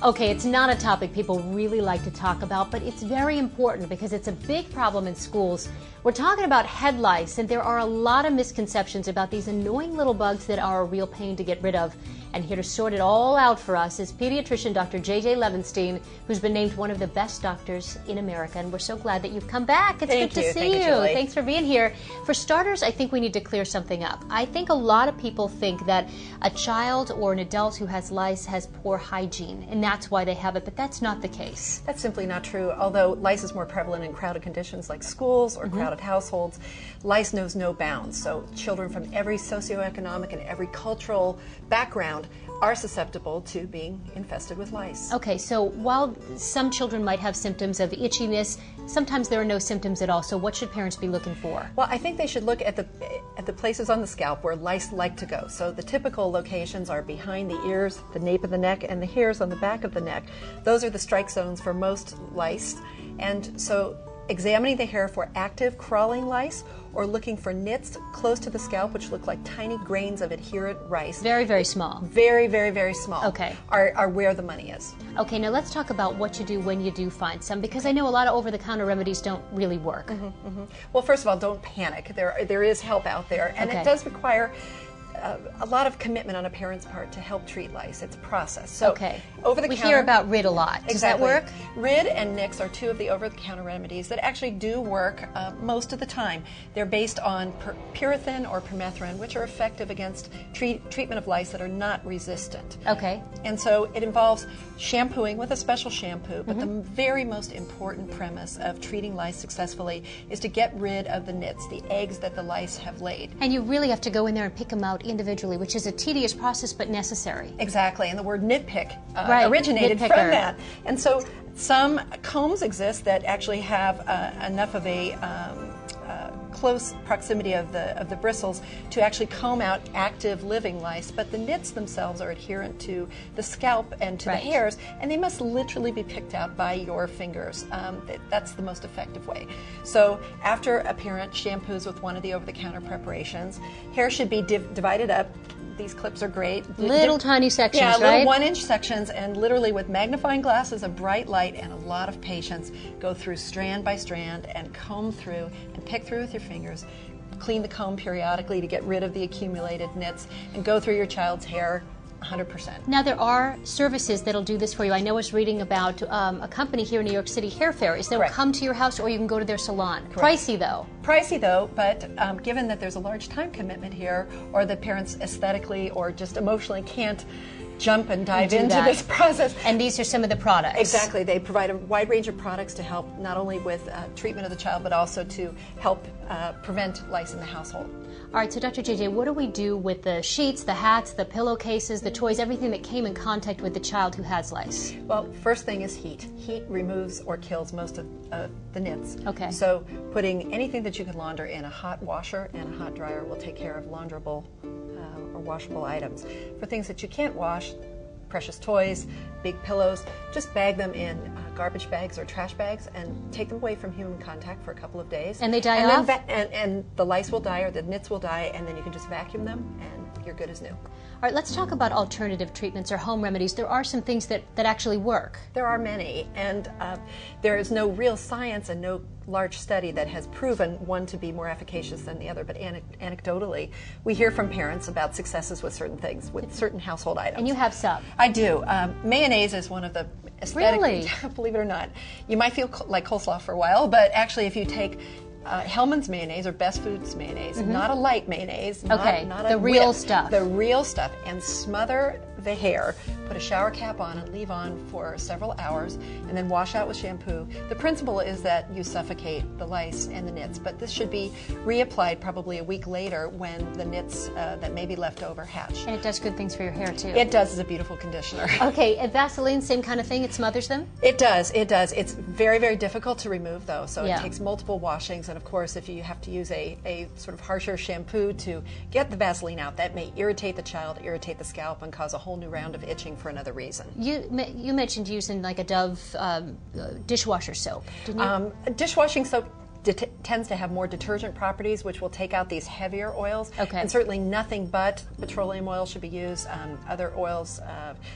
Okay, it's not a topic people really like to talk about, but it's very important because it's a big problem in schools. We're talking about head lice, and there are a lot of misconceptions about these annoying little bugs that are a real pain to get rid of. And here to sort it all out for us is pediatrician Dr. J.J. Levenstein, who's been named one of the best doctors in America. And we're so glad that you've come back. It's good to see you. Thanks for being here. For starters, I think we need to clear something up. I think a lot of people think that a child or an adult who has lice has poor hygiene, and that's why they have it, but that's not the case. That's simply not true. Although lice is more prevalent in crowded conditions like schools or crowded households, lice knows no bounds. So children from every socioeconomic and every cultural background are susceptible to being infested with lice. Okay, so while some children might have symptoms of itchiness, sometimes there are no symptoms at all. So what should parents be looking for? Well, I think they should look at the places on the scalp where lice like to go. So the typical locations are behind the ears, the nape of the neck, and the hairs on the back of the neck. Those are the strike zones for most lice. And so examining the hair for active crawling lice or looking for nits close to the scalp, which look like tiny grains of adherent rice. Very, very small. Very, very, very small. Okay. Are where the money is. Okay, now let's talk about what you do when you do find some, because I know a lot of over-the-counter remedies don't really work. Well, first of all, don't panic. There is help out there, and it does require a lot of commitment on a parent's part to help treat lice. It's a process. So we hear about RID a lot. Does that work? RID and Nix are two of the over-the-counter remedies that actually do work most of the time. They're based on pyrethrin or permethrin, which are effective against treatment of lice that are not resistant. Okay. And so it involves shampooing with a special shampoo, but the very most important premise of treating lice successfully is to get rid of the nits, the eggs that the lice have laid. And you really have to go in there and pick them out individually, which is a tedious process but necessary. Exactly, and the word nitpick originated from that. And so some combs exist that actually have enough of a close proximity of the bristles to actually comb out active living lice, but the nits themselves are adherent to the scalp and to the hairs, and they must literally be picked out by your fingers. That's the most effective way. So after a parent shampoos with one of the over-the-counter preparations, hair should be divided up. These clips are great. Little tiny sections, right? Yeah, little 1-inch sections, and literally with magnifying glasses of bright light and a lot of patience, go through strand by strand and comb through and pick through with your fingers. Clean the comb periodically to get rid of the accumulated nits and go through your child's hair 100%. Now there are services that'll do this for you. I know I was reading about a company here in New York City, Hair Fairies. They'll come to your house or you can go to their salon. Pricey though. Pricey though, but given that there's a large time commitment here, or the parents aesthetically or just emotionally can't jump and dive into this process. And these are some of the products. Exactly. They provide a wide range of products to help not only with treatment of the child, but also to help prevent lice in the household. All right, so Dr. JJ, what do we do with the sheets, the hats, the pillowcases, the toys, everything that came in contact with the child who has lice? Well, first thing is heat. Heat removes or kills most of the nits. Okay. So putting anything that you can launder in a hot washer and a hot dryer will take care of launderable or washable items. For things that you can't wash, precious toys, big pillows, just bag them in garbage bags or trash bags and take them away from human contact for a couple of days. And they die off? And the lice will die or the nits will die, and then you can just vacuum them and you're good as new. All right, let's talk about alternative treatments or home remedies. There are some things that actually work. There are many, and there is no real science and no large study that has proven one to be more efficacious than the other, but anecdotally, we hear from parents about successes with certain things, with certain household items. And you have some. I do. Mayonnaise is one of the aesthetic, really? Believe it or not. You might feel like coleslaw for a while, but actually if you take Hellman's mayonnaise or Best Foods mayonnaise, not a light mayonnaise, not the real stuff. The real stuff, and smother the hair, put a shower cap on and leave on for several hours, and then wash out with shampoo. The principle is that you suffocate the lice and the nits, but this should be reapplied probably a week later when the nits that may be left over hatch. And it does good things for your hair too. It does as a beautiful conditioner. Okay, and Vaseline, same kind of thing, it smothers them? It does, it does. It's very, very difficult to remove though, so it takes multiple washings, and of course if you have to use a sort of harsher shampoo to get the Vaseline out, that may irritate the child, irritate the scalp, and cause a whole new round of itching for another reason. You mentioned using like a Dove dishwasher soap, didn't you? Dishwashing soap tends to have more detergent properties, which will take out these heavier oils. Okay. And certainly nothing but petroleum oil should be used. Other oils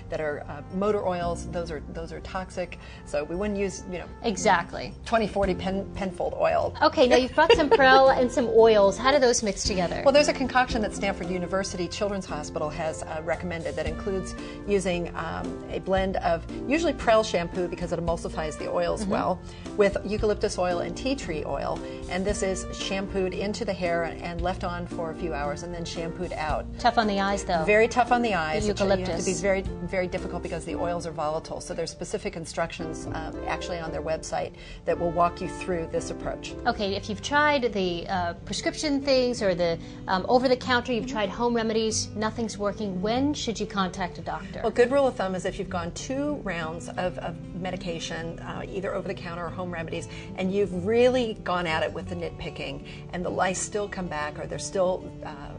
that are motor oils, those are toxic. So we wouldn't use, exactly 20-40 penfold oil. Okay, now you've brought some Prel and some oils. How do those mix together? Well, there's a concoction that Stanford University Children's Hospital has recommended that includes using a blend of usually Prel shampoo because it emulsifies the oils well, with eucalyptus oil and tea tree oil. And this is shampooed into the hair and left on for a few hours and then shampooed out. Tough on the eyes, though. Very tough on the eyes. The eucalyptus. You have to be very, very difficult because the oils are volatile. So there's specific instructions actually on their website that will walk you through this approach. Okay, if you've tried the prescription things or the over-the-counter, you've tried home remedies, nothing's working, when should you contact a doctor? Well, good rule of thumb is if you've gone 2 rounds of medication, either over-the-counter or home remedies, and you've really gone at it with the nitpicking and the lice still come back or they're still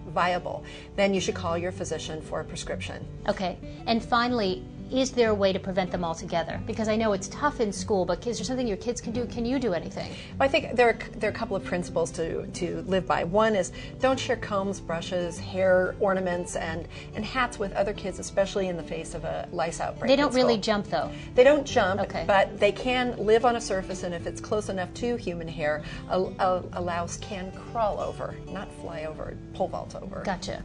viable, then you should call your physician for a prescription. Okay, and finally, is there a way to prevent them altogether? Because I know it's tough in school, but is there something your kids can do? Can you do anything? Well, I think there are a couple of principles to live by. One is don't share combs, brushes, hair ornaments, and hats with other kids, especially in the face of a lice outbreak. They don't really jump, though. They don't jump, okay, but they can live on a surface, and if it's close enough to human hair, a louse can crawl over, not fly over, pole vault over. Gotcha.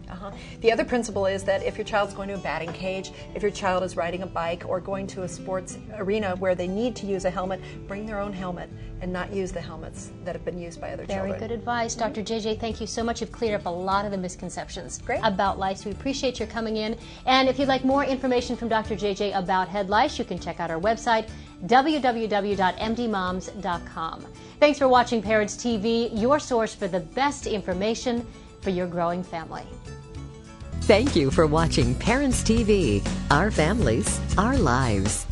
The other principle is that if your child's going to a batting cage, if your child is riding a bike or going to a sports arena where they need to use a helmet, bring their own helmet and not use the helmets that have been used by other children. Very good advice. Dr. JJ, thank you so much. You've cleared up a lot of the misconceptions about lice. We appreciate your coming in. And if you'd like more information from Dr. JJ about head lice, you can check out our website, www.mdmoms.com. Thanks for watching Parents TV, your source for the best information for your growing family. Thank you for watching Parents TV, our families, our lives.